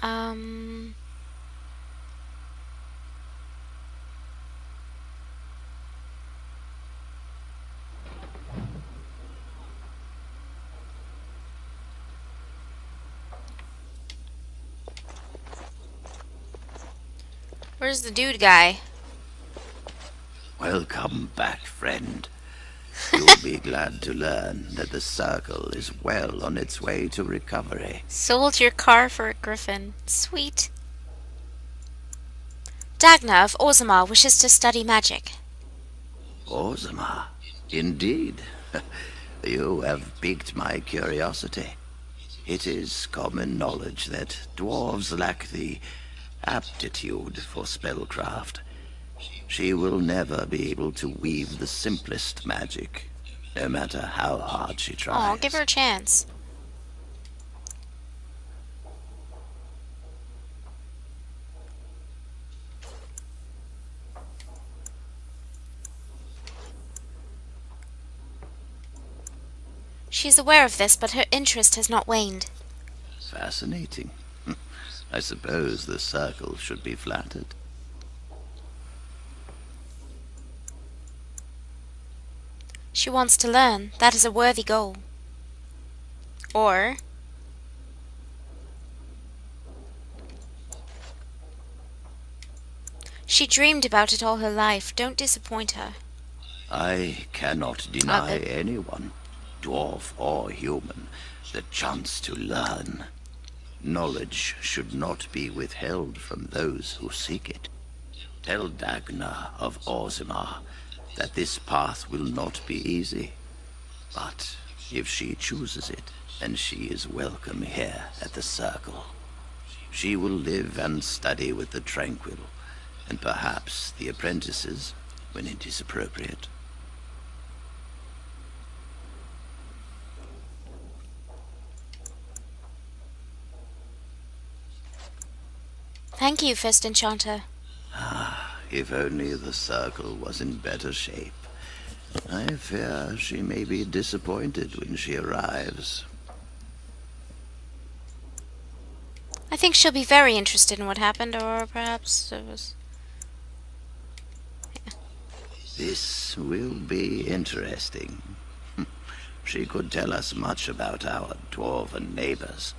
Um... Where's the dude guy? Welcome back, friend. You'll be glad to learn that the circle is well on its way to recovery. Sold your car for a griffin. Sweet. Dagna of Ozama wishes to study magic. Ozma, indeed. You have piqued my curiosity. It is common knowledge that dwarves lack the aptitude for spellcraft. She will never be able to weave the simplest magic, no matter how hard she tries. Oh, give her a chance. She is aware of this, but her interest has not waned. Fascinating. I suppose the circle should be flattered. She wants to learn. That is a worthy goal. Or... she dreamed about it all her life. Don't disappoint her. I cannot deny anyone, dwarf or human, the chance to learn. Knowledge should not be withheld from those who seek it. Tell Dagna of Ozima that this path will not be easy. But if she chooses it, then she is welcome here at the Circle. She will live and study with the Tranquil, and perhaps the apprentices, when it is appropriate. Thank you, First Enchanter. If only the Circle was in better shape. I fear she may be disappointed when she arrives. I think she'll be very interested in what happened, or perhaps it was... This will be interesting. She could tell us much about our dwarven neighbors.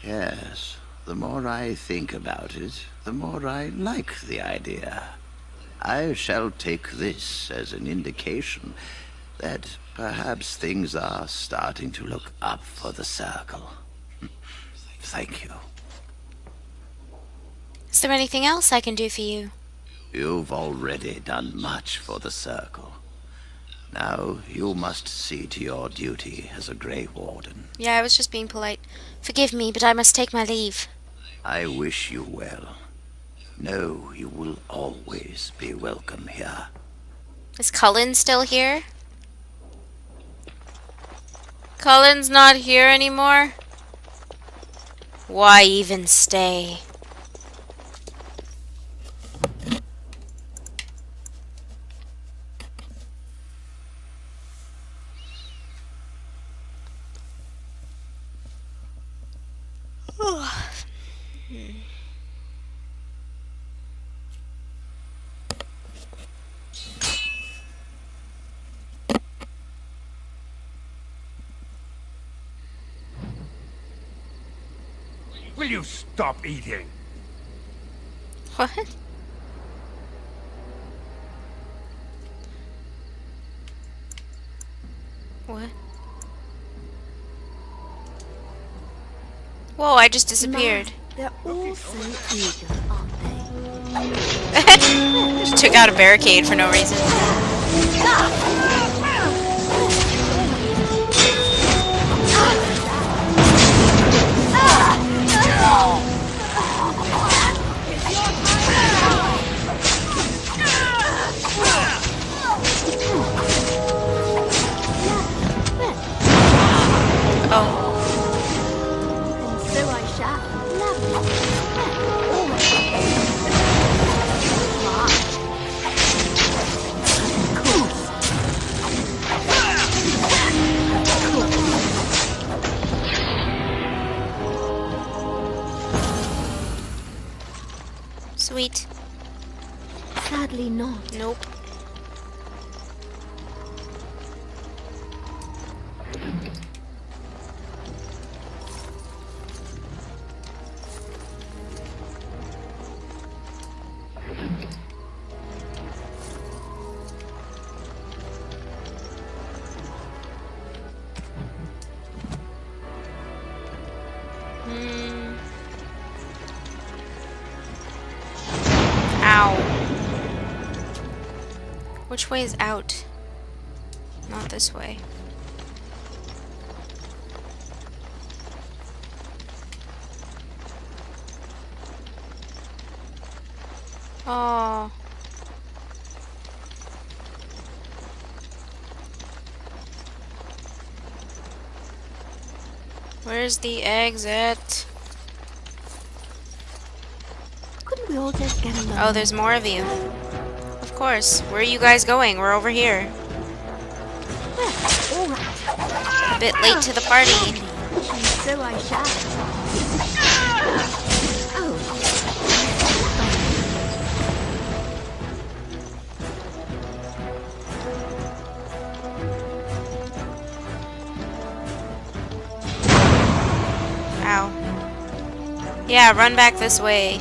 Yes, the more I think about it, the more I like the idea. I shall take this as an indication that perhaps things are starting to look up for the Circle. Thank you. Is there anything else I can do for you? You've already done much for the Circle. Now you must see to your duty as a Grey Warden. Yeah, I was just being polite. Forgive me, but I must take my leave. I wish you well. Know you will always be welcome here. Is Cullen still here? Cullen's not here anymore? Why even stay? Will you stop eating? What? What? Whoa, I just disappeared. They're all so eager, aren't they? Just took out a barricade for no reason. Oh. And so I shall. Of course. Sadly not. Nope. Ow. Which way is out? Not this way. Oh. Where's the exit? Couldn't we all just get along? Oh, there's more of you. Of course. Where are you guys going? We're over here. All right. A bit late to the party. And so I shall. Oh. Ow. Yeah, run back this way.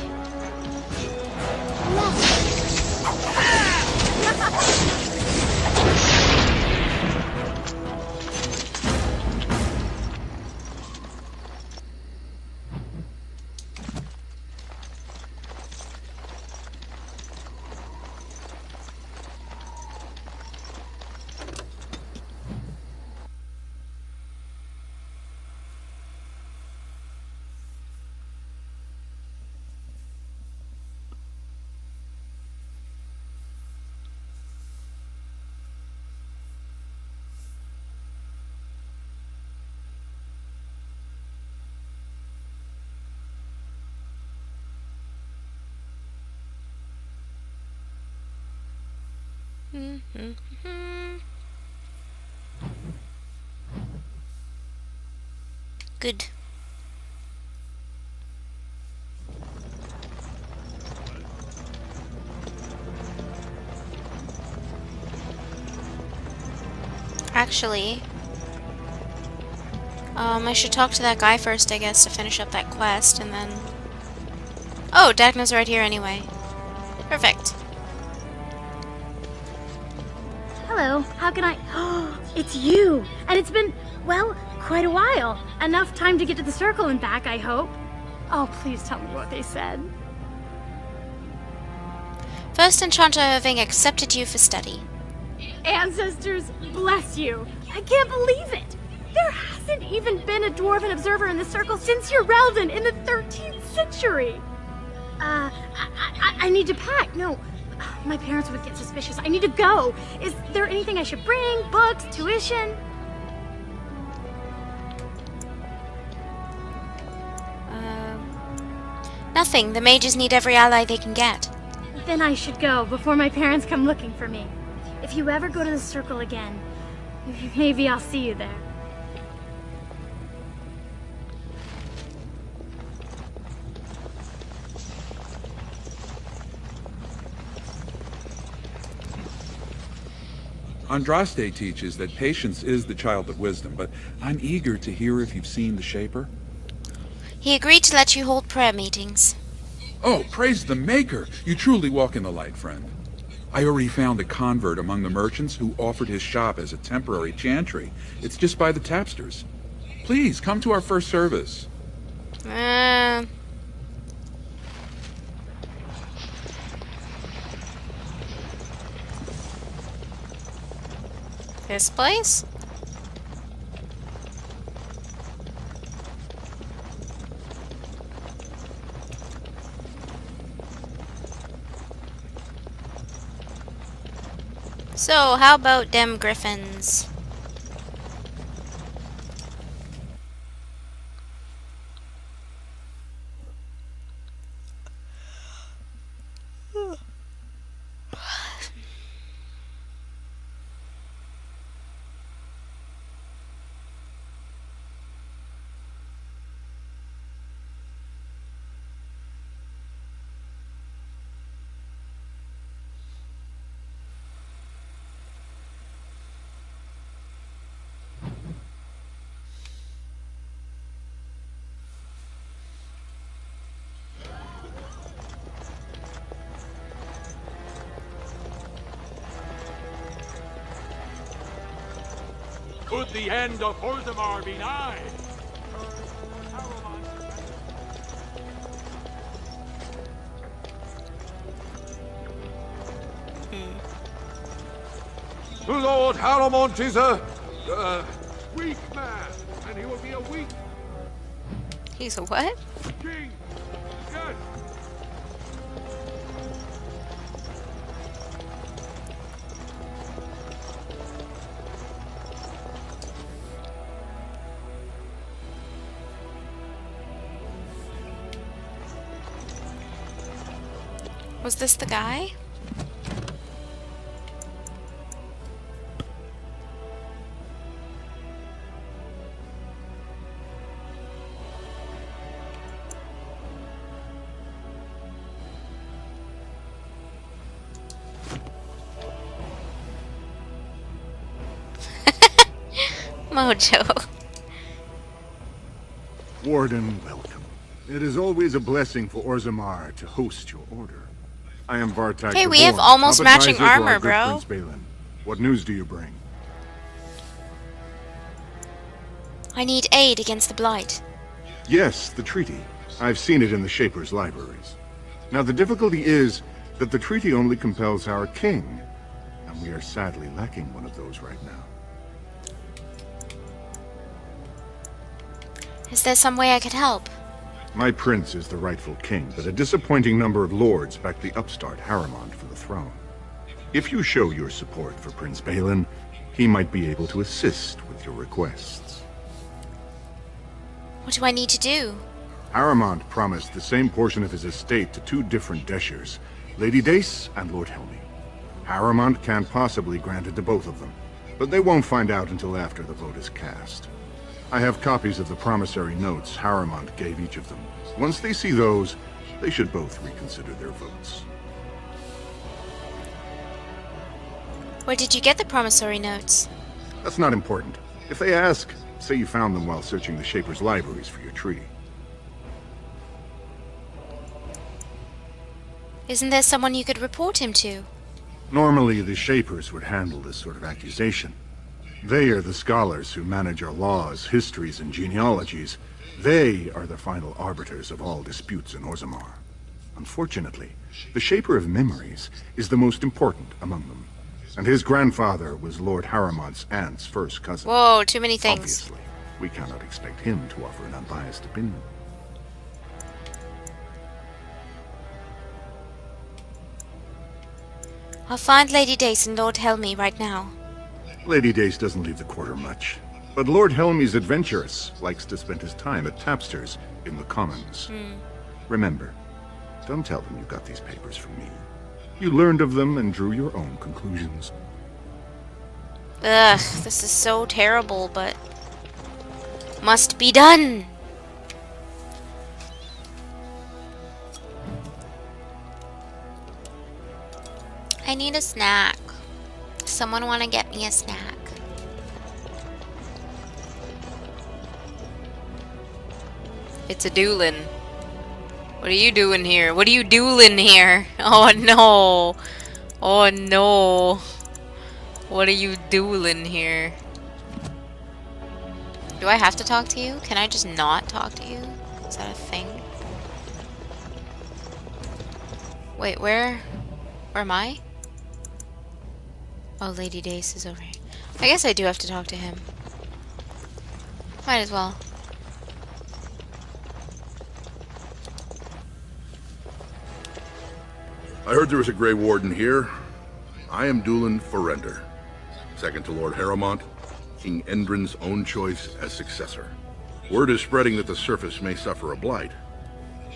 Good. Actually, I should talk to that guy first, I guess, to finish up that quest, and then... Oh, Dagna's right here anyway. Perfect. Hello, how can I... Oh, it's you! And it's been, well, quite a while. Enough time to get to the circle and back, I hope. Oh, please tell me what they said. First Enchanter having accepted you for study. Ancestors, bless you. I can't believe it. There hasn't even been a dwarven observer in the circle since your Relden in the 13th century. I need to pack. No, my parents would get suspicious. I need to go. Is there anything I should bring? Books, tuition? Nothing. The mages need every ally they can get. Then I should go before my parents come looking for me. If you ever go to the circle again, maybe I'll see you there. Andraste teaches that patience is the child of wisdom, but I'm eager to hear if you've seen the Shaper. He agreed to let you hold prayer meetings. Oh, praise the Maker! You truly walk in the light, friend. I already found a convert among the merchants who offered his shop as a temporary chantry. It's just by the tapsters. Please, come to our first service. This place? So, how about them griffins? Could the end of Orzammar be nigh? The Lord Haramont is a weak man, and he will be a weak He's a what? king. Yes. Was this the guy? Mojo. Warden, welcome. It is always a blessing for Orzammar to host your order. I am Vartak. Hey, the we have Born, almost top matching advisor to our armor, good bro. Prince Balin. What news do you bring? I need aid against the Blight. Yes, the treaty. I've seen it in the Shaper's libraries. Now the difficulty is that the treaty only compels our king, and we are sadly lacking one of those right now. Is there some way I could help? My prince is the rightful king, but a disappointing number of lords back the upstart Haramond for the throne. If you show your support for Prince Balin, he might be able to assist with your requests. What do I need to do? Haramond promised the same portion of his estate to two different Deshers, Lady Dace and Lord Helmy. Haramond can't possibly grant it to both of them, but they won't find out until after the vote is cast. I have copies of the promissory notes Haramond gave each of them. Once they see those, they should both reconsider their votes. Where did you get the promissory notes? That's not important. If they ask, say you found them while searching the Shaper's libraries for your treaty. Isn't there someone you could report him to? Normally, the Shapers would handle this sort of accusation. They are the scholars who manage our laws, histories, and genealogies. They are the final arbiters of all disputes in Orzammar. Unfortunately, the Shaper of Memories is the most important among them, and his grandfather was Lord Haramond's aunt's first cousin. Whoa, too many things. Obviously, we cannot expect him to offer an unbiased opinion. I'll find Lady Dace and Lord Helmy right now. Lady Dace doesn't leave the quarter much, but Lord Helmy's adventurous, likes to spend his time at tapsters in the Commons. Remember, don't tell them you got these papers from me. You learned of them and drew your own conclusions. Ugh, this is so terrible, but must be done. I need a snack. Someone want to get me a snack? It's a duelin'. What are you doing here? What are you dueling here? Oh no. Oh no. What are you dueling here? Do I have to talk to you? Can I just not talk to you? Is that a thing? Wait, where am I? Oh, Lady Dace is over here. I guess I do have to talk to him. Might as well. I heard there was a Grey Warden here. I am Dulin Forrender, second to Lord Haramont, King Endrin's own choice as successor. Word is spreading that the surface may suffer a blight.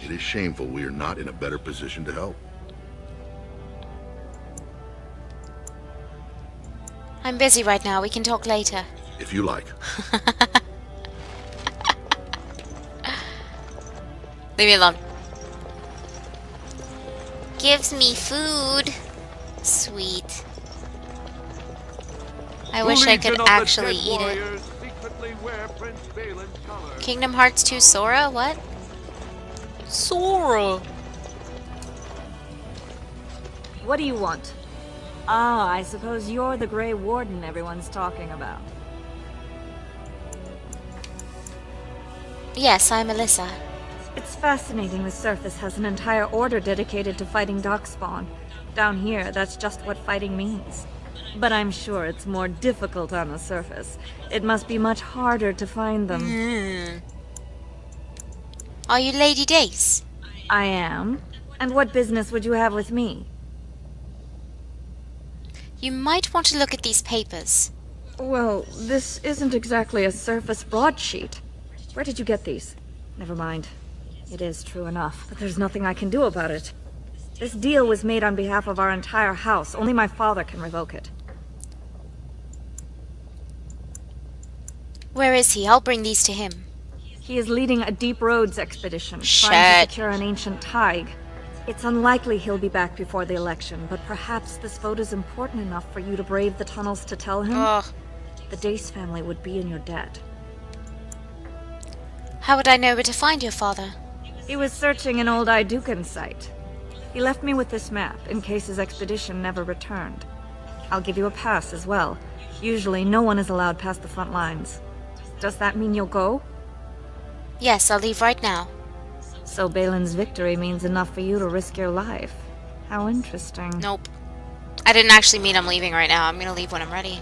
It is shameful we are not in a better position to help. I'm busy right now. We can talk later. If you like. Leave me alone. Gives me food. Sweet. I wish I could actually eat it. Kingdom Hearts 2 Sora? What? Sora! What do you want? Ah, I suppose you're the Grey Warden everyone's talking about. Yes, I'm Alyssa. It's fascinating the surface has an entire order dedicated to fighting darkspawn. Down here, that's just what fighting means. But I'm sure it's more difficult on the surface. It must be much harder to find them. Are you Lady Dace? I am. And what business would you have with me? You might want to look at these papers. Well, this isn't exactly a surface broadsheet. Where did you get these? Never mind. It is true enough, but there's nothing I can do about it. This deal was made on behalf of our entire house. Only my father can revoke it. Where is he? I'll bring these to him. He is leading a Deep Roads expedition, trying Shit. to secure an ancient Tig. It's unlikely he'll be back before the election, but perhaps this vote is important enough for you to brave the tunnels to tell him. Ugh. The Dace family would be in your debt. How would I know where to find your father? He was searching an old Idukan site. He left me with this map in case his expedition never returned. I'll give you a pass as well. Usually no one is allowed past the front lines. Does that mean you'll go? Yes, I'll leave right now. So Balin's victory means enough for you to risk your life. How interesting. Nope. I didn't actually mean I'm leaving right now. I'm gonna leave when I'm ready.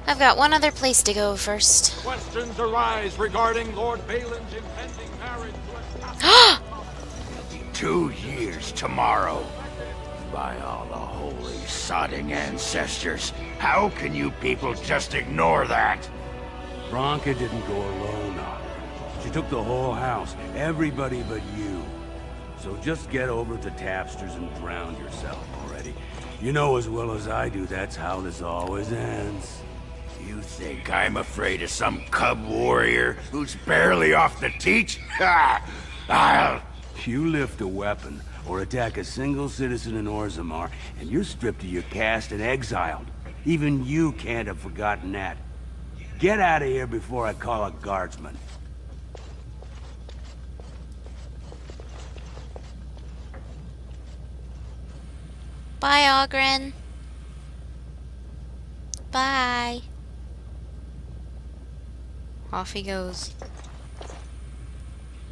I've got one other place to go first. Questions arise regarding Lord Balin's impending marriage to a... 2 years tomorrow. By all the holy sodding ancestors, how can you people just ignore that? Bronca didn't go alone, Otter. She took the whole house, everybody but you. So just get over to Tapster's and drown yourself already. You know as well as I do that's how this always ends. You think I'm afraid of some cub warrior who's barely off the teach? Ha! I'll... You lift a weapon or attack a single citizen in Orzammar, and you're stripped of your caste and exiled. Even you can't have forgotten that. Get out of here before I call a guardsman. Bye, Ogren. Bye. Off he goes.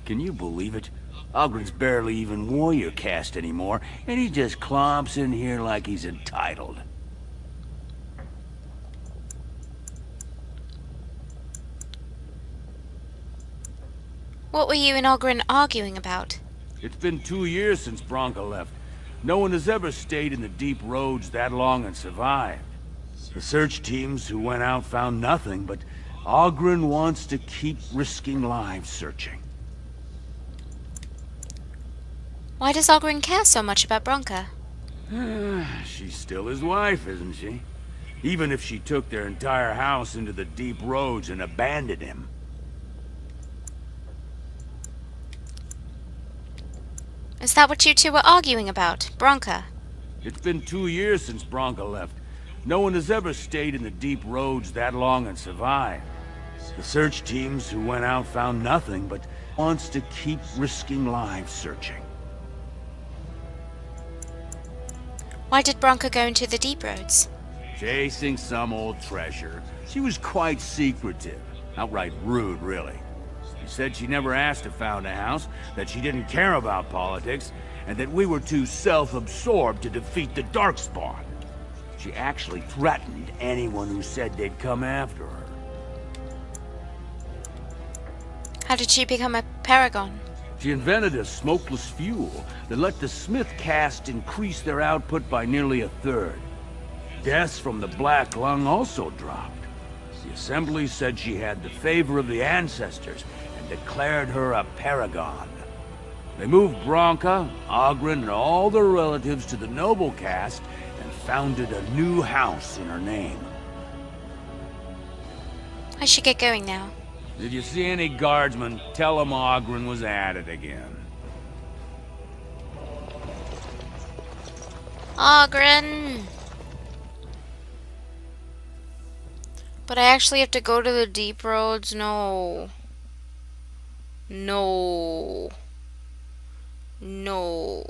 Can you believe it? Ogren's barely even warrior caste anymore, and he just clomps in here like he's entitled. What were you and Ogren arguing about? It's been 2 years since Bronca left. No one has ever stayed in the deep roads that long and survived. The search teams who went out found nothing, but Ogren wants to keep risking lives searching. Why does Ogren care so much about Bronca? She's still his wife, isn't she? Even if she took their entire house into the deep roads and abandoned him. Is that what you two were arguing about, Bronca? It's been 2 years since Bronca left. No one has ever stayed in the deep roads that long and survived. The search teams who went out found nothing, but wants to keep risking lives searching. Why did Bronca go into the deep roads? Chasing some old treasure. She was quite secretive. Outright rude, really. She said she never asked if found a house, that she didn't care about politics, and that we were too self-absorbed to defeat the Darkspawn. She actually threatened anyone who said they'd come after her. How did she become a paragon? She invented a smokeless fuel that let the Smith caste increase their output by nearly a third. Deaths from the Black Lung also dropped. The Assembly said she had the favor of the ancestors and declared her a paragon. They moved Bronca, Ogren, and all their relatives to the noble caste and founded a new house in her name. I should get going now. Did you see any guardsmen? Tell them Ogren was at it again. Ogren! But I actually have to go to the deep roads? No. No. No.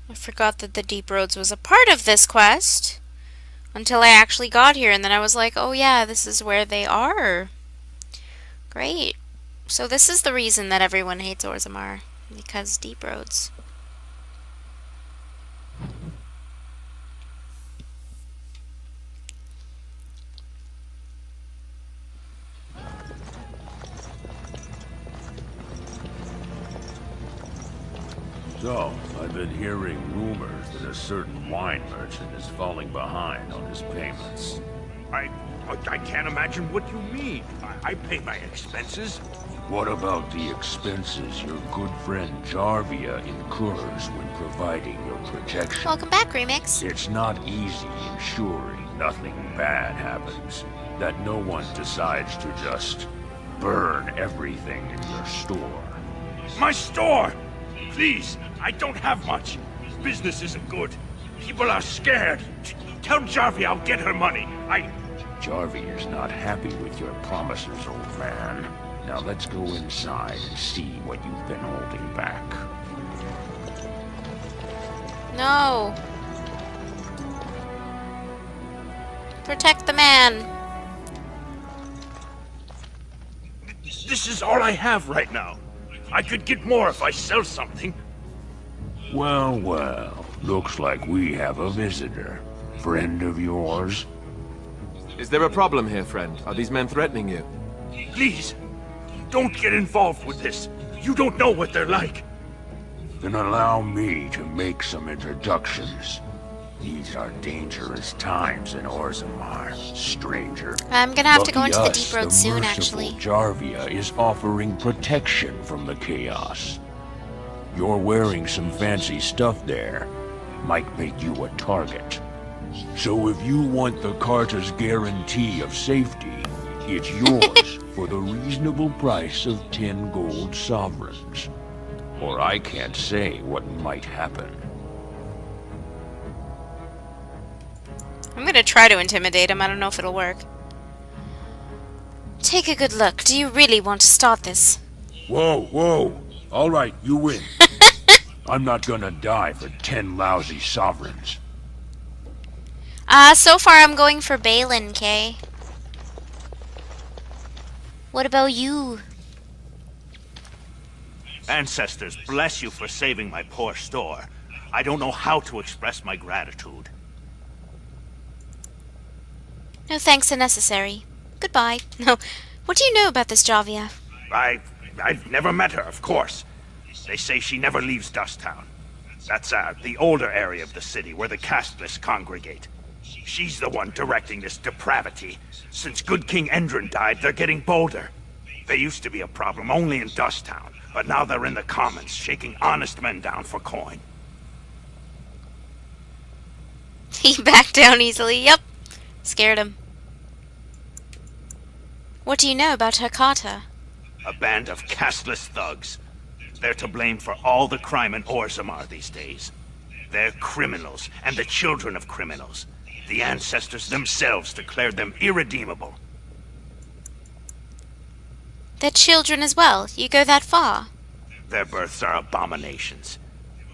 I forgot that the deep roads was a part of this quest. until I actually got here, and then I was like, oh yeah, this is where they are. Great. So this is the reason that everyone hates Orzammar, because deep roads. So, I've been hearing rumors that a certain wine merchant is falling behind on his payments. I can't imagine what you mean. I pay my expenses. What about the expenses your good friend Jarvia incurs when providing your protection? Welcome back, Remix. It's not easy ensuring nothing bad happens, that no one decides to just burn everything in your store. My store! Please, I don't have much. Business isn't good. People are scared. Tell Jarvia I'll get her money. Jarvia is not happy with your promises, old man. Now let's go inside and see what you've been holding back. No. Protect the man. This is all I have right now. I could get more if I sell something. Well, well. Looks like we have a visitor. Friend of yours? Is there a problem here, friend? Are these men threatening you? Please, don't get involved with this. You don't know what they're like. Then allow me to make some introductions. These are dangerous times in Orzammar, stranger. I'm gonna have to go Lucky into the us, deep road soon, merciful actually. Jarvia is offering protection from the chaos. You're wearing some fancy stuff there. Might make you a target. So if you want the Carter's guarantee of safety, it's yours for the reasonable price of 10 gold sovereigns. Or I can't say what might happen. I'm gonna try to intimidate him. I don't know if it'll work. Take a good look. Do you really want to start this? Whoa, whoa. All right, you win. I'm not gonna die for 10 lousy sovereigns. So far I'm going for Balin, Kay. What about you? Ancestors, bless you for saving my poor store. I don't know how to express my gratitude. No thanks are necessary. Goodbye. No. What do you know about this Jarvia? I've never met her, of course. They say she never leaves Dusttown. That's the older area of the city where the casteless congregate. She's the one directing this depravity. Since good King Endrin died, they're getting bolder. They used to be a problem only in Dusttown, but now they're in the commons, shaking honest men down for coin. He backed down easily. Yep. Scared him. What do you know about her Carter? A band of casteless thugs. They're to blame for all the crime in Orzammar these days. They're criminals, and the children of criminals. The ancestors themselves declared them irredeemable. They're children as well. You go that far? Their births are abominations.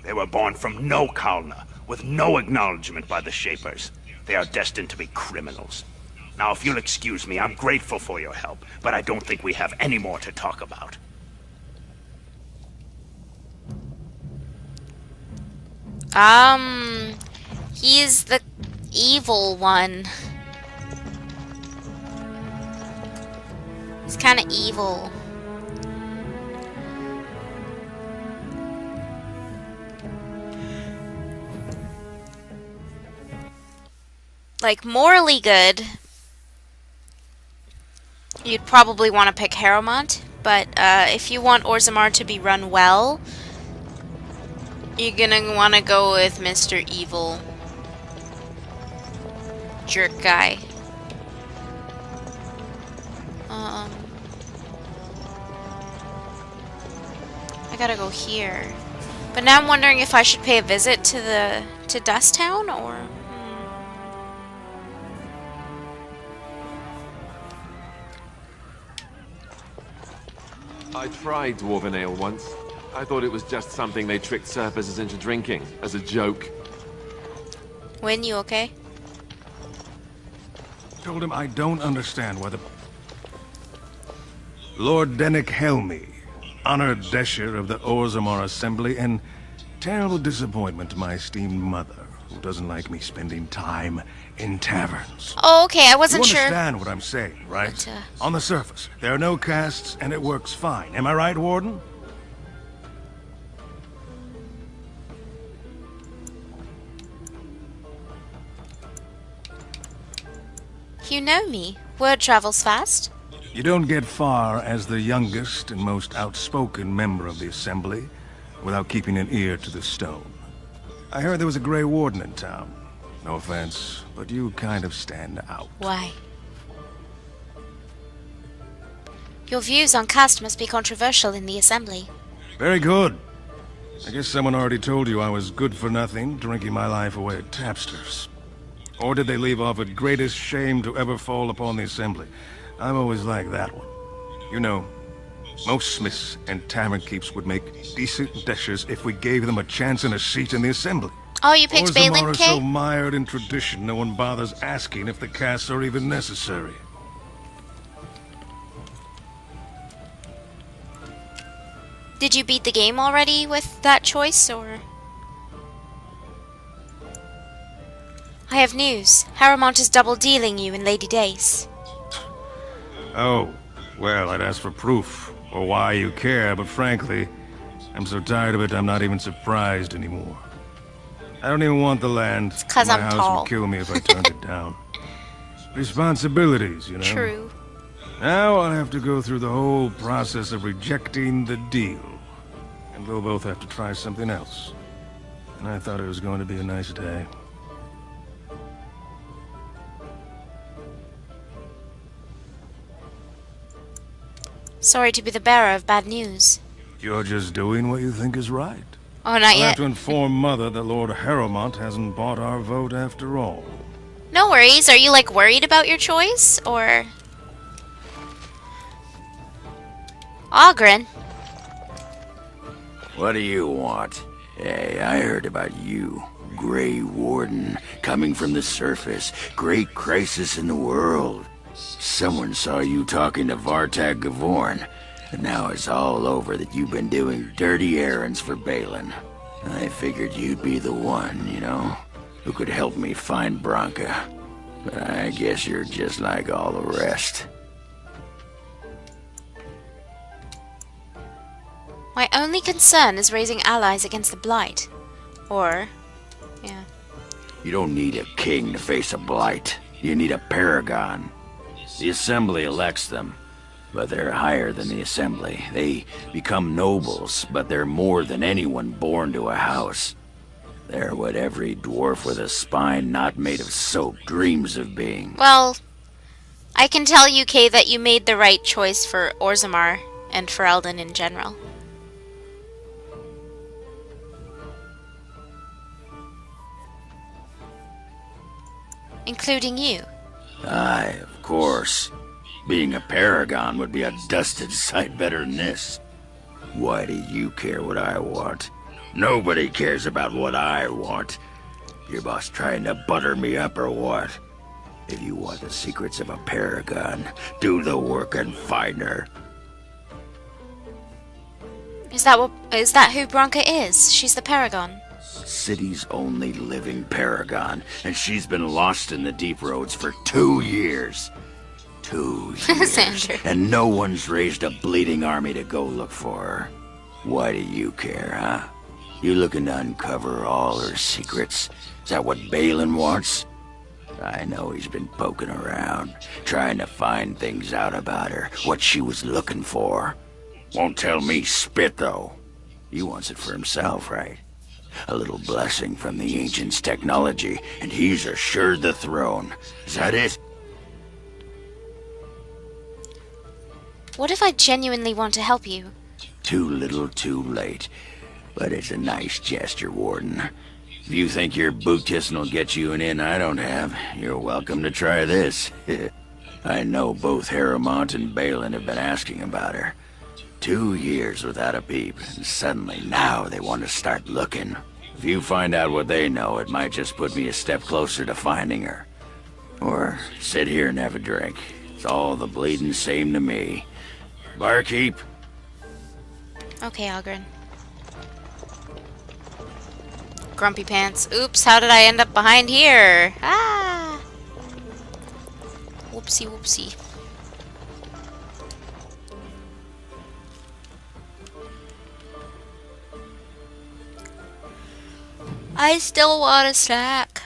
They were born from no Kalna, with no acknowledgement by the Shapers. They are destined to be criminals. Now, if you'll excuse me, I'm grateful for your help, but I don't think we have any more to talk about. He's the evil one. He's kind of evil. Like, morally good. You'd probably want to pick Harrowmont, but if you want Orzammar to be run well, you're gonna want to go with Mr. Evil. Jerk guy. I gotta go here. But now I'm wondering if I should pay a visit to Dusttown, or... I tried Dwarven Ale once. I thought it was just something they tricked surfers into drinking, as a joke. Win, you okay? Told him I don't understand why the... Lord Dennick Helmy, honored Desher of the Orzammar Assembly, and terrible disappointment to my esteemed mother, who doesn't like me spending time in taverns. Oh, okay, I wasn't you sure. understand what I'm saying, right? But, On the surface, there are no castes, and it works fine. Am I right, Warden? You know me. Word travels fast. You don't get far as the youngest and most outspoken member of the Assembly without keeping an ear to the stone. I heard there was a Grey Warden in town. No offense, but you kind of stand out. Why? Your views on caste must be controversial in the Assembly. Very good. I guess someone already told you I was good for nothing, drinking my life away at tapsters. Or did they leave off at greatest shame to ever fall upon the Assembly? I've always liked that one. You know, most smiths and tavern keeps would make decent deshers if we gave them a chance and a seat in the Assembly. Oh, you picked Balin, Orzammar is Kay? so mired in tradition, no one bothers asking if the castes are even necessary. Did you beat the game already with that choice, or...? I have news. Harrowmont is double-dealing you in Lady Dace. Oh, well, I'd ask for proof, or why you care, but frankly, I'm so tired of it I'm not even surprised anymore. I don't even want the land. It's 'cause My I'm house tall. would kill me if I turned it down. Responsibilities, you know? True. Now I'll have to go through the whole process of rejecting the deal. And we'll both have to try something else. And I thought it was going to be a nice day. Sorry to be the bearer of bad news. You're just doing what you think is right. Oh, not I'll yet. have to inform Mother that Lord Harrowmont hasn't bought our vote after all. No worries. Are you, like, worried about your choice, or...? Ogren. What do you want? Hey, I heard about you. Grey Warden, coming from the surface. Great crisis in the world. Someone saw you talking to Vartag Gavorn, and now it's all over that you've been doing dirty errands for Balin. I figured you'd be the one, you know, who could help me find Branka. But I guess you're just like all the rest. My only concern is raising allies against the Blight. Or... yeah. You don't need a king to face a blight. You need a paragon. The Assembly elects them, but they're higher than the Assembly. They become nobles, but they're more than anyone born to a house. They're what every dwarf with a spine not made of soap dreams of being. Well, I can tell you, Kay, that you made the right choice for Orzammar and for Eldon in general. Including you. Aye, of course. Being a paragon would be a dusted sight better than this. Why do you care what I want? Nobody cares about what I want. Your boss trying to butter me up or what? If you want the secrets of a paragon, do the work and find her. Is that who Branka is? She's the Paragon. City's only living paragon, and she's been lost in the deep roads for 2 years. 2 years. Andrew. And no one's raised a bleeding army to go look for her. Why do you care, huh? You looking to uncover all her secrets? Is that what Balin wants? I know he's been poking around, trying to find things out about her, what she was looking for. Won't tell me spit, though. He wants it for himself, right? A little blessing from the ancients' technology, and he's assured the throne. Is that it? What if I genuinely want to help you? Too little, too late. But it's a nice gesture, Warden. If you think your boot kissing will get you an in I don't have, you're welcome to try this. I know both Harrowmont and Balin have been asking about her. 2 years without a peep, and suddenly now they want to start looking. If you find out what they know, it might just put me a step closer to finding her. Or sit here and have a drink. It's all the bleeding same to me. Barkeep. Okay, Algren. Grumpy pants. Oops, how did I end up behind here? Ah! Whoopsie, whoopsie. I still want a snack.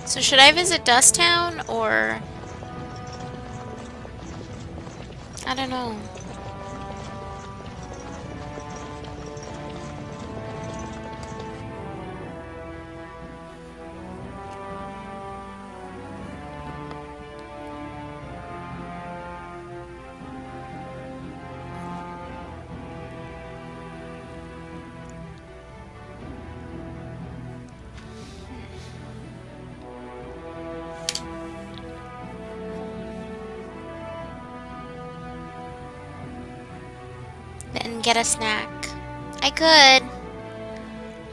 So should I visit Dust Town or I don't know. Then get a snack. I could.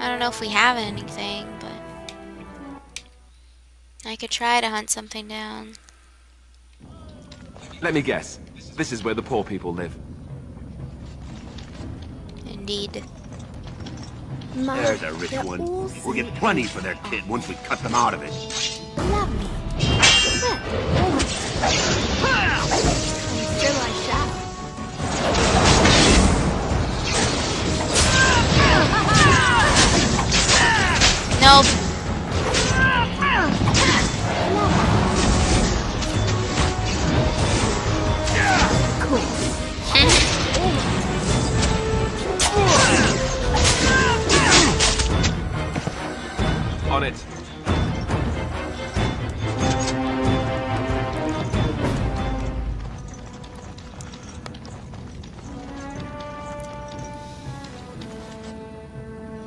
I don't know if we have anything, but I could try to hunt something down. Let me guess. This is where the poor people live. Indeed. There's a rich one. We'll get plenty for their kid once we cut them out of it. Lovely. Still I shall. Nope. On it.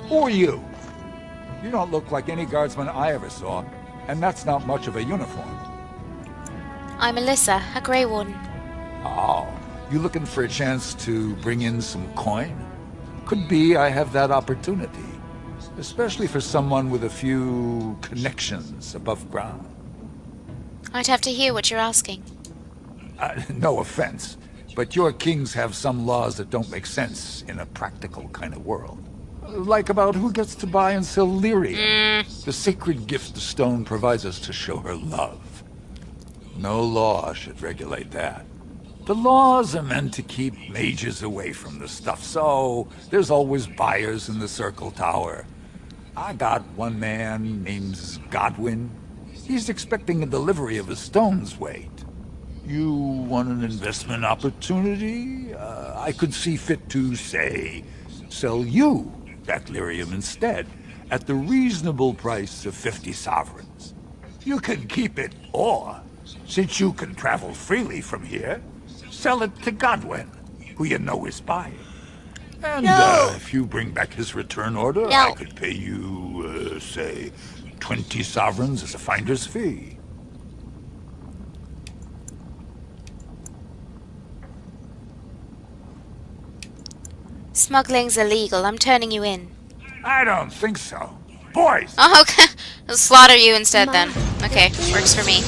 Who are you? You don't look like any guardsman I ever saw, and that's not much of a uniform. I'm Alyssa, a Grey Warden. Oh, you looking for a chance to bring in some coin? Could be I have that opportunity, especially for someone with a few connections above ground. I'd have to hear what you're asking. No offense, but your kings have some laws that don't make sense in a practical kind of world. Like about who gets to buy and sell lyrium. The sacred gift the stone provides us to show her love. No law should regulate that. The laws are meant to keep mages away from the stuff, so there's always buyers in the Circle Tower. I got one man named Godwin. He's expecting a delivery of a stone's weight. You want an investment opportunity? I could see fit to, say, sell you that lyrium instead, at the reasonable price of 50 sovereigns. You can keep it, or, since you can travel freely from here, sell it to Godwin, who you know is buying. And if you bring back his return order, I could pay you, say, 20 sovereigns as a finder's fee. Smuggling's illegal. I'm turning you in. I don't think so. Boys! Oh, okay. I'll slaughter you instead then. Okay, works for me.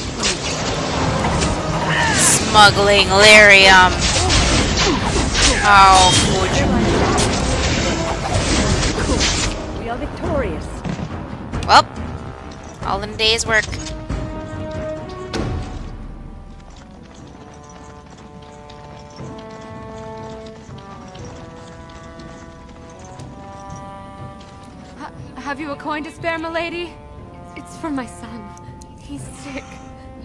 Smuggling lyrium. How could you? We are victorious. Well, all in a day's work. Have you a coin to spare, milady? It's for my son. He's sick.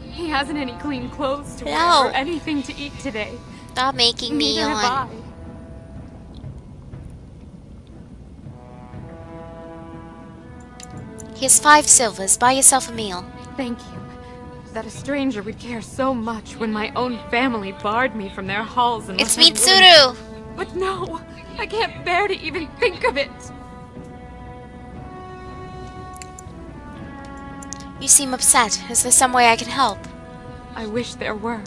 He hasn't any clean clothes to wear or anything to eat today. Stop making me Neither have I. Here's 5 silvers. Buy yourself a meal. Thank you. That a stranger would care so much when my own family barred me from their halls and It's Mitsuru! But no! I can't bear to even think of it! You seem upset. Is there some way I can help? I wish there were.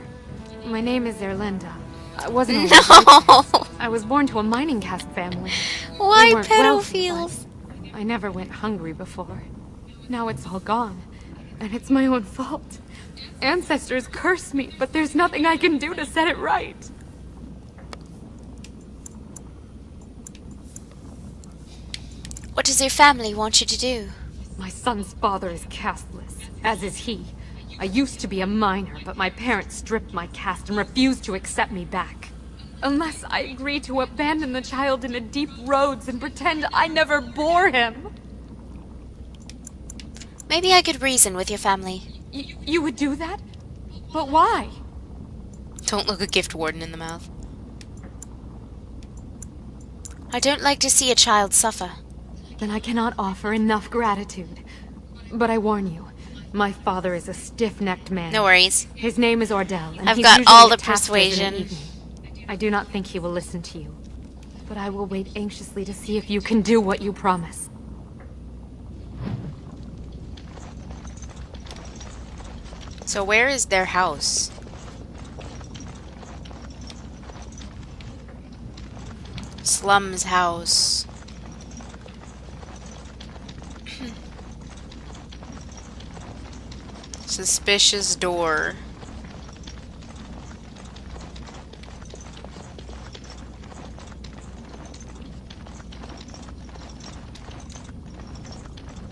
My name is Erlinda. I wasn't No! always I was born to a mining caste family. Why We weren't wealthy, pedophiles? but I never went hungry before. Now it's all gone. And it's my own fault. Ancestors cursed me, but there's nothing I can do to set it right. What does your family want you to do? My son's father is casteless, as is he. I used to be a miner, but my parents stripped my caste and refused to accept me back. Unless I agree to abandon the child in the deep roads and pretend I never bore him. Maybe I could reason with your family. You would do that? But why? Don't look a gift warden in the mouth. I don't like to see a child suffer. Then I cannot offer enough gratitude. But I warn you, my father is a stiff-necked man. No worries. His name is Ordell, and I've he's got usually all the at Tafters in persuasion. evening. I do not think he will listen to you. But I will wait anxiously to see if you can do what you promise. So where is their house? Slum's house. Suspicious door.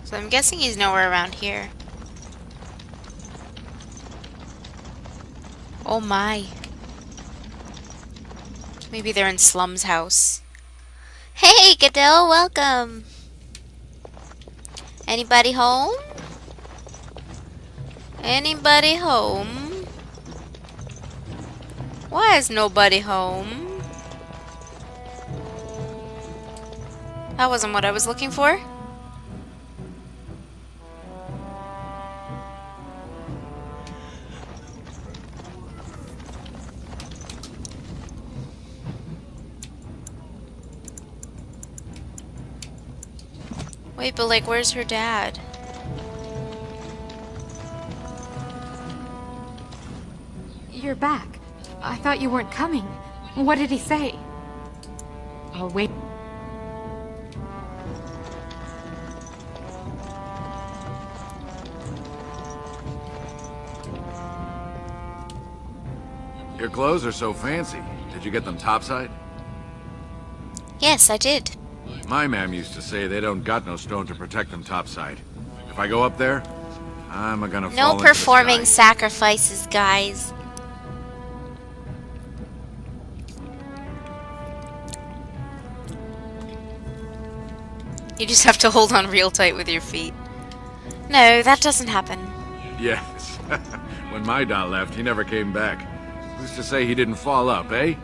So I'm guessing he's nowhere around here. Oh my. Maybe they're in Slum's house. Hey, Gadell, welcome. Anybody home? Anybody home? Why is nobody home? That wasn't what I was looking for. Wait, but like, where's her dad? You're back. I thought you weren't coming. What did he say? I'll wait. Your clothes are so fancy. Did you get them topside? Yes, I did. My mam used to say they don't got no stone to protect them topside. If I go up there, I'm gonna fall No into the performing sky. sacrifices, guys. You just have to hold on real tight with your feet. No, that doesn't happen. Yes. When my dad left, he never came back. Who's to say he didn't fall up, eh?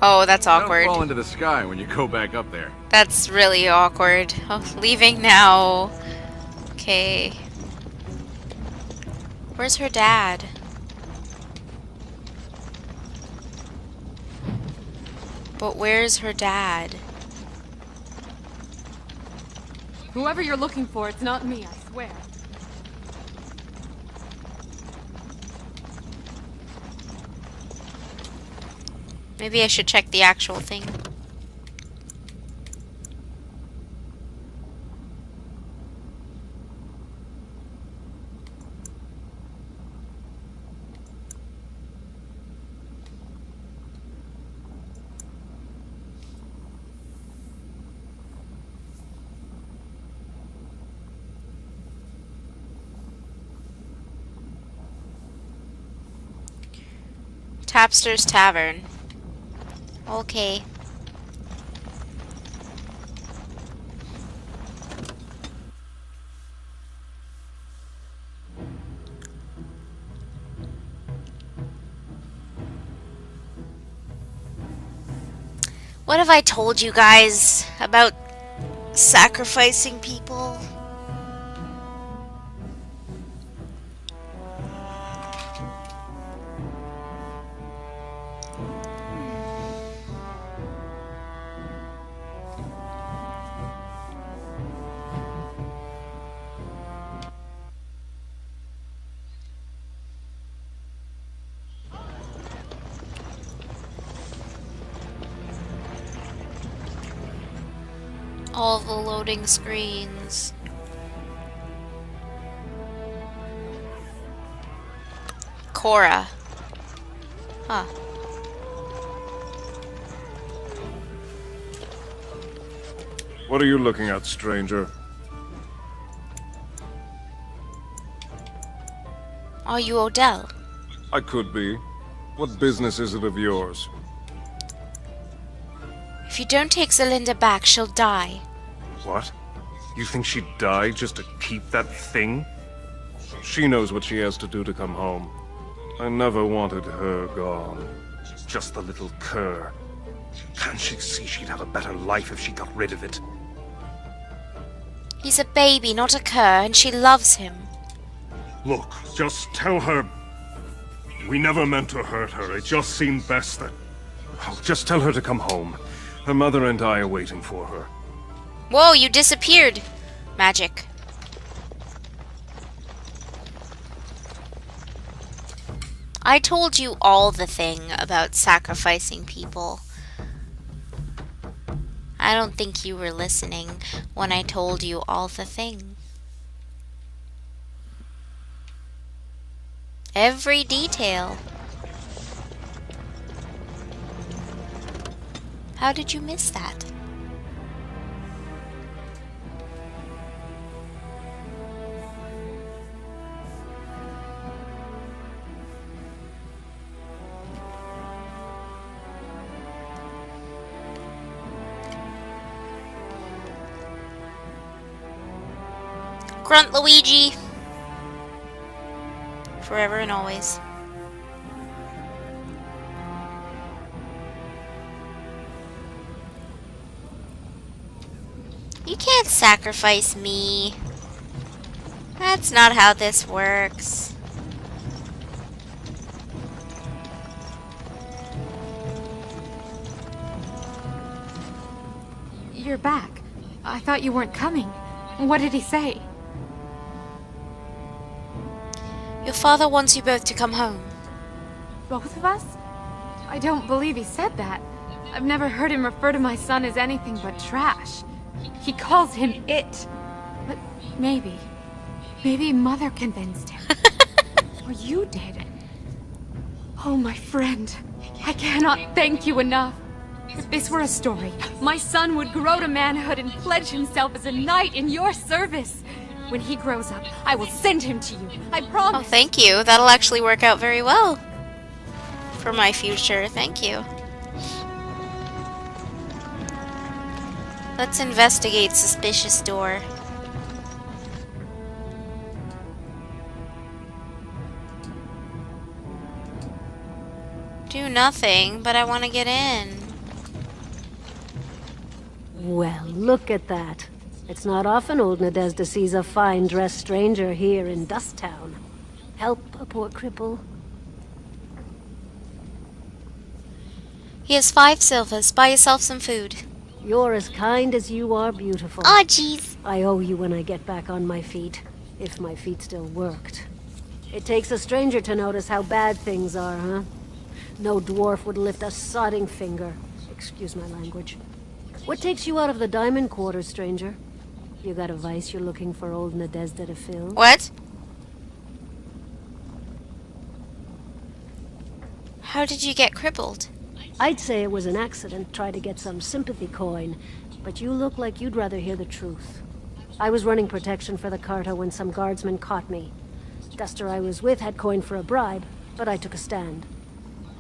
Oh, that's Don't awkward. fall into the sky when you go back up there. That's really awkward. Oh, leaving now. Okay. Where's her dad? But where's her dad? Whoever you're looking for, it's not me, I swear. Maybe I should check the actual thing. Tapster's Tavern. Okay. What have I told you guys about sacrificing people? All the loading screens. Cora. Huh. What are you looking at, stranger? Are you Odell? I could be. What business is it of yours? If you don't take Zelinda back, she'll die. What? You think she'd die just to keep that thing? She knows what she has to do to come home. I never wanted her gone. Just the little cur. Can't she see she'd have a better life if she got rid of it? He's a baby, not a cur, and she loves him. Look, just tell her... We never meant to hurt her. It just seemed best that... Oh, just tell her to come home. Her mother and I are waiting for her. Whoa, you disappeared. Magic. I told you all the thing about sacrificing people. I don't think you were listening when I told you all the thing. Every detail. How did you miss that? Grunt Luigi. Forever and always. You can't sacrifice me. That's not how this works. You're back. I thought you weren't coming. What did he say? Your father wants you both to come home. Both of us? I don't believe he said that. I've never heard him refer to my son as anything but trash. He calls him it. But maybe Mother convinced him. Or you did. Oh, my friend. I cannot thank you enough. If this were a story, my son would grow to manhood and pledge himself as a knight in your service. When he grows up, I will send him to you. I promise. Oh, thank you. That'll actually work out very well for my future. Thank you. Let's investigate suspicious door. Do nothing, but I want to get in. Well, look at that. It's not often old Nadezhda sees a fine-dressed stranger here in Dust Town. Help a poor cripple. Here's 5 silvers. Buy yourself some food. You're as kind as you are beautiful. Aw, jeez. I owe you when I get back on my feet. If my feet still worked. It takes a stranger to notice how bad things are, huh? No dwarf would lift a sodding finger. Excuse my language. What takes you out of the diamond quarters, stranger? You got a vice you're looking for old Nadezhda to fill? What? How did you get crippled? I'd say it was an accident, try to get some sympathy coin, but you look like you'd rather hear the truth. I was running protection for the Carta when some guardsmen caught me. Duster I was with had coin for a bribe, but I took a stand.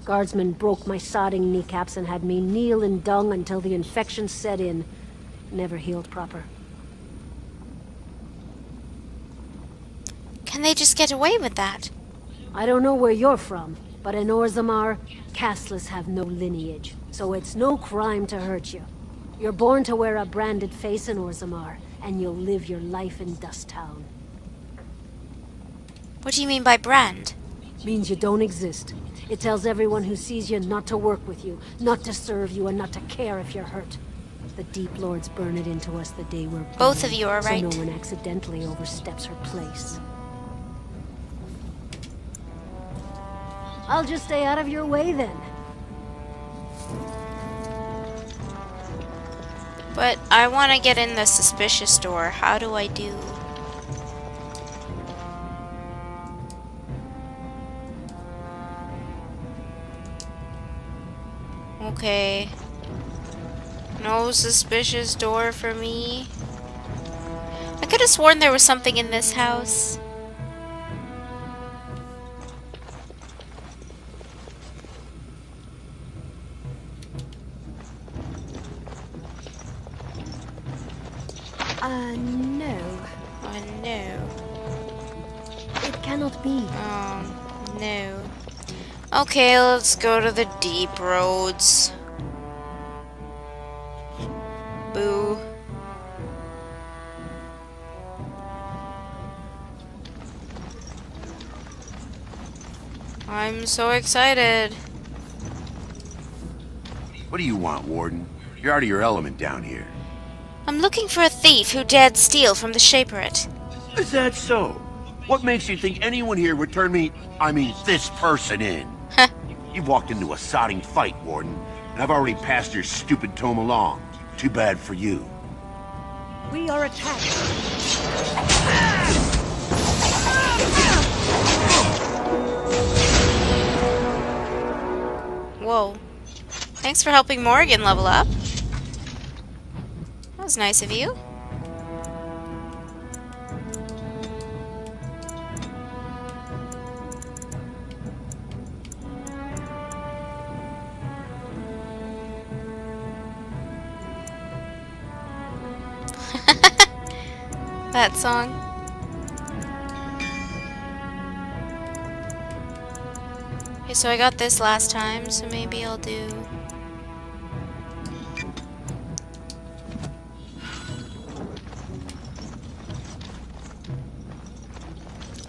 Guardsmen broke my sodding kneecaps and had me kneel in dung until the infection set in. Never healed proper. Can they just get away with that? I don't know where you're from, but in Orzammar, casteless have no lineage, so it's no crime to hurt you. You're born to wear a branded face in Orzammar, and you'll live your life in Dust Town. What do you mean by brand? Means you don't exist. It tells everyone who sees you not to work with you, not to serve you, and not to care if you're hurt. The Deep Lords burn it into us the day we're born. Both of you are right. So no one accidentally oversteps her place. I'll just stay out of your way then. But I want to get in the suspicious door. How do I do? Okay. No suspicious door for me. I could have sworn there was something in this house. No. Oh no. It cannot be. No. Okay, let's go to the deep roads. Boo. I'm so excited. What do you want, Warden? You're out of your element down here. I'm looking for a thief who dared steal from the Shaperate. Is that so? What makes you think anyone here would turn this person in? You've walked into a sodding fight, Warden, and I've already passed your stupid tome along. Too bad for you. We are attacked. Whoa. Thanks for helping Morgan level up. That was nice of you. That song. Okay, so I got this last time, so maybe I'll do...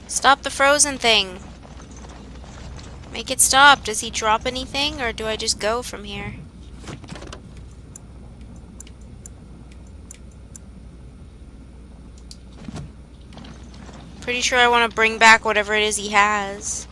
Stop the frozen thing. Make it stop. Does he drop anything, or do I just go from here? Pretty sure I want to bring back whatever it is he has.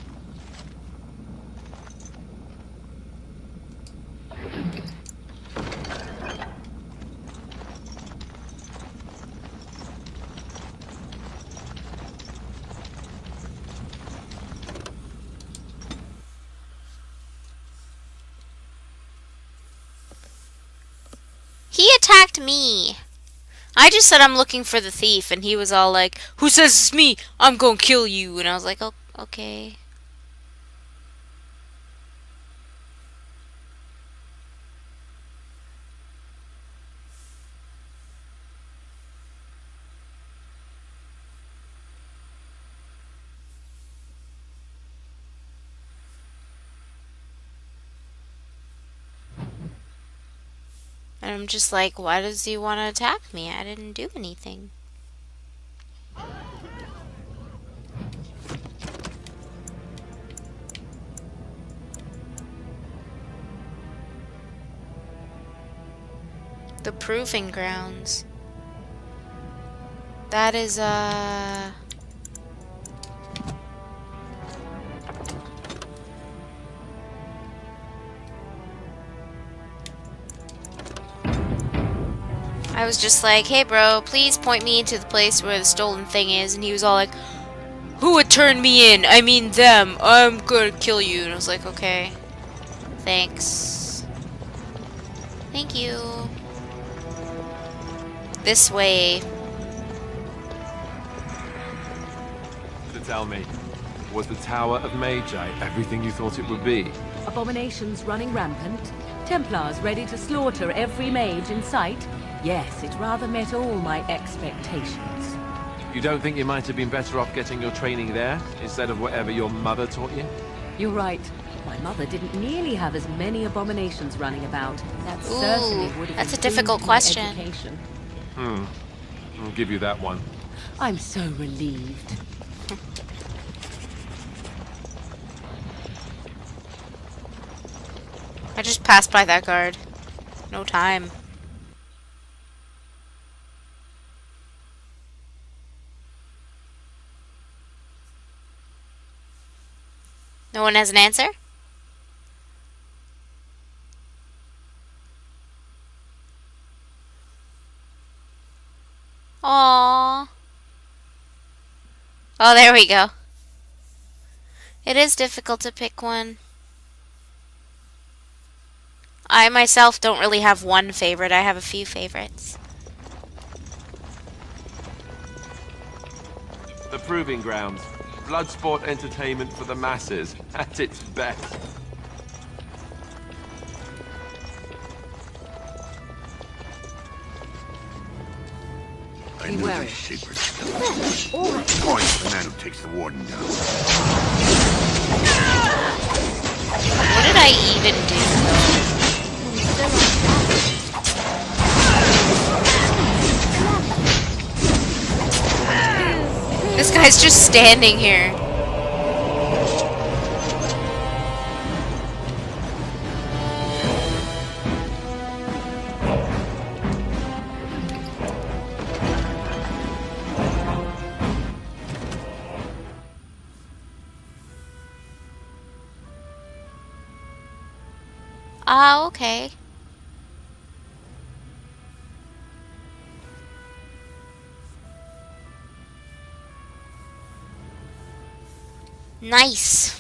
He attacked me. I just said I'm looking for the thief, and he was all like, "Who says it's me? I'm gonna kill you." And I was like, "Oh, okay." And I'm just like, why does he want to attack me? I didn't do anything. The proving grounds. That is, I was just like, hey bro, please point me to the place where the stolen thing is. And he was all like, who would turn me in? I mean them. I'm gonna kill you. And I was like, okay. Thanks. Thank you. This way. So tell me, was the Tower of Magi everything you thought it would be? Abominations running rampant? Templars ready to slaughter every mage in sight? Yes, it rather met all my expectations. You don't think you might have been better off getting your training there, instead of whatever your mother taught you? You're right. My mother didn't nearly have as many abominations running about. That certainly would have that's a difficult improved my question. education. I'll give you that one. I'm so relieved. I just passed by that guard. No time. No one has an answer? Oh, there we go. It is difficult to pick one. I myself don't really have one favorite. I have a few favorites. The Proving Grounds. Bloodsport entertainment for the masses, at its best. I knew Beware. these secret stuff. Point to the man who takes the warden down. What did I even do? This guy's just standing here. Ah, okay. Nice.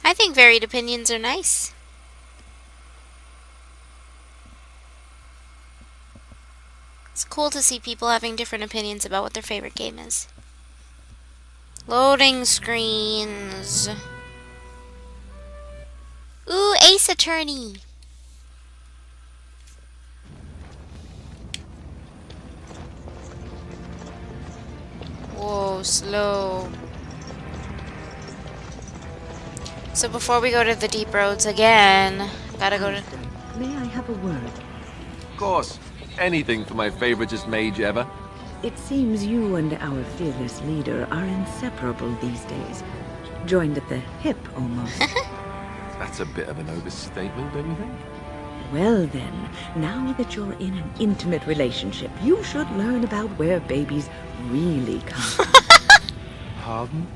I think varied opinions are nice. It's cool to see people having different opinions about what their favorite game is. Loading screens. Ooh, Ace Attorney. Whoa, slow. So before we go to the deep roads again, gotta go to... May I have a word? Of course. Anything for my favoritist mage ever. It seems you and our fearless leader are inseparable these days. Joined at the hip, almost. That's a bit of an overstatement, don't you think? Well then, now that you're in an intimate relationship, you should learn about where babies really come from. Pardon?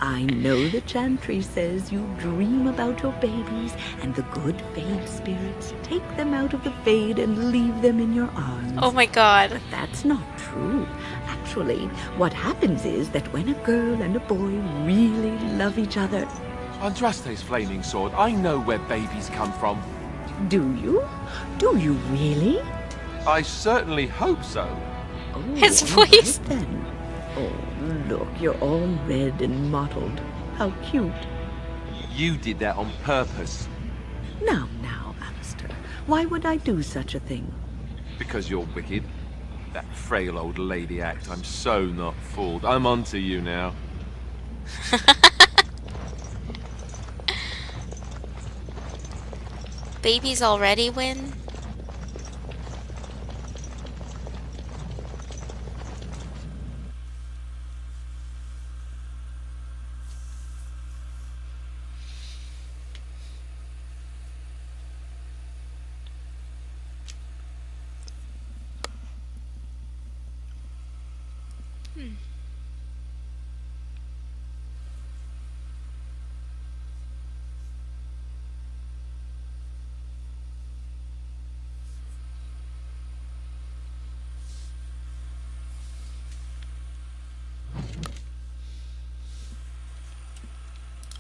I know the chantry says you dream about your babies, and the good Fade spirits take them out of the Fade and leave them in your arms. Oh my god. But that's not true. Actually, what happens is that when a girl and a boy really love each other... Andraste's flaming sword, I know where babies come from. Do you? Do you really? I certainly hope so. Oh, His all right voice. then. Oh, look, you're all red and mottled. How cute. You did that on purpose. Now, Alistair, why would I do such a thing? Because you're wicked. That frail old lady act, I'm so not fooled. I'm onto you now. Babies already win?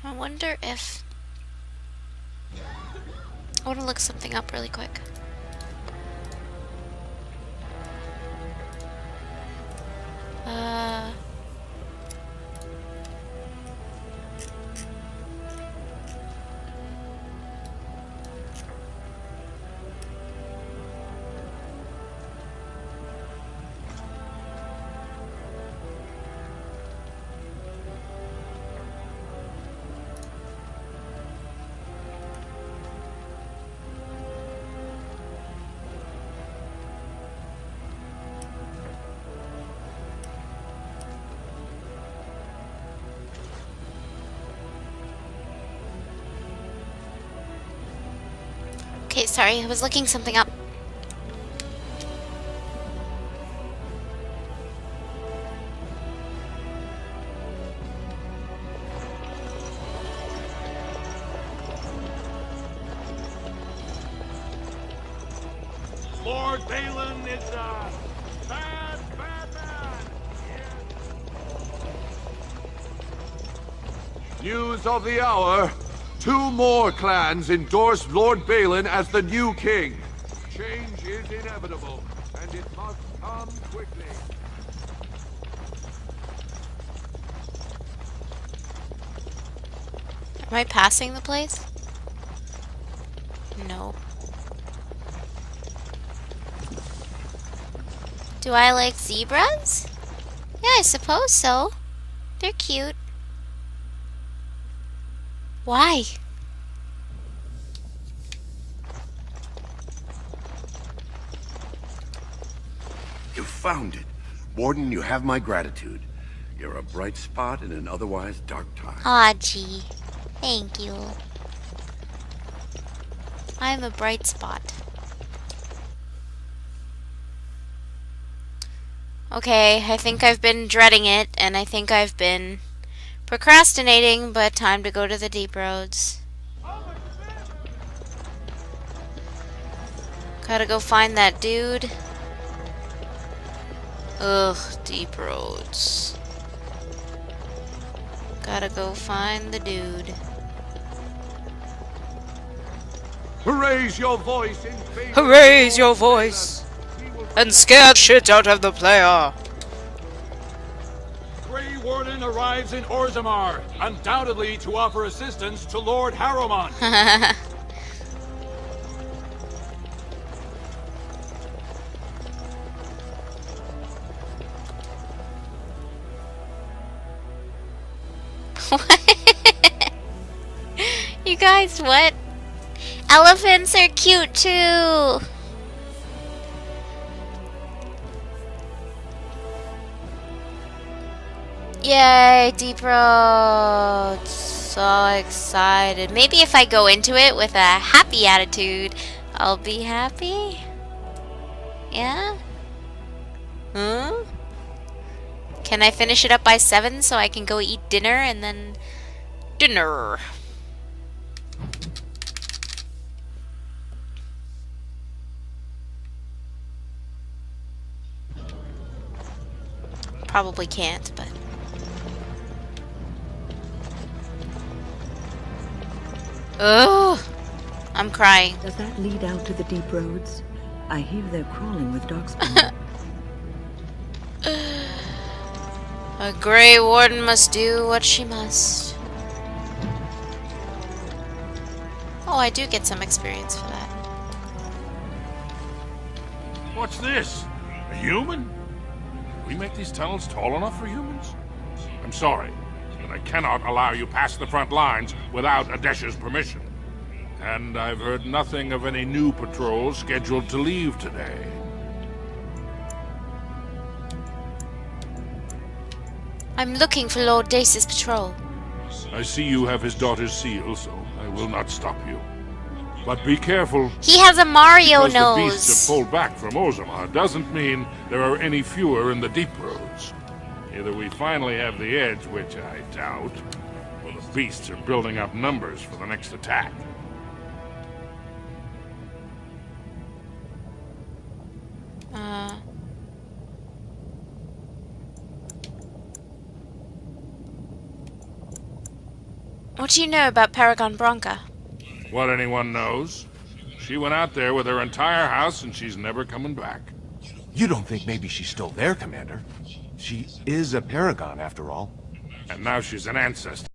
I wonder if... I want to look something up really quick. Uh... Okay, sorry, I was looking something up. Lord Balin is a bad man. News of the hour. 2 more clans endorse Lord Balin as the new king. Change is inevitable, and it must come quickly. Am I passing the place? No. Do I like zebras? Yeah, I suppose so. They're cute. Why? You found it. Warden, you have my gratitude. You're a bright spot in an otherwise dark time. Aw, gee. Thank you. I'm a bright spot. Okay, I think I've been dreading it, and I think I've been procrastinating, but time to go to the deep roads. Gotta go find that dude. Ugh, deep roads. Gotta go find the dude. Raise your voice in favor. Raise your voice and scare shit out of the player. Grey Warden arrives in Orzammar, undoubtedly to offer assistance to Lord Harrowmont. You guys, what? Elephants are cute too. Yay, deep roads. So excited. Maybe if I go into it with a happy attitude, I'll be happy? Yeah? Hmm? Can I finish it up by 7 so I can go eat dinner and then... dinner. Probably can't, but... Oh, I'm crying. Does that lead out to the deep roads? I hear they're crawling with darkspawn. A Grey Warden must do what she must. Oh, I do get some experience for that. What's this? A human? We make these tunnels tall enough for humans? I'm sorry, but I cannot allow you past the front lines without Adesh's permission. And I've heard nothing of any new patrols scheduled to leave today. I'm looking for Lord Dace's patrol. I see you have his daughter's seal, so I will not stop you. But be careful. He has a Mario because nose. The beasts have pulled back from Orzammar doesn't mean there are any fewer in the deep roads. Either we finally have the edge, which I doubt, or the beasts are building up numbers for the next attack. What do you know about Paragon Bronca? What anyone knows. She went out there with her entire house and she's never coming back. You don't think maybe she's still there, Commander? She is a paragon, after all. And now she's an ancestor.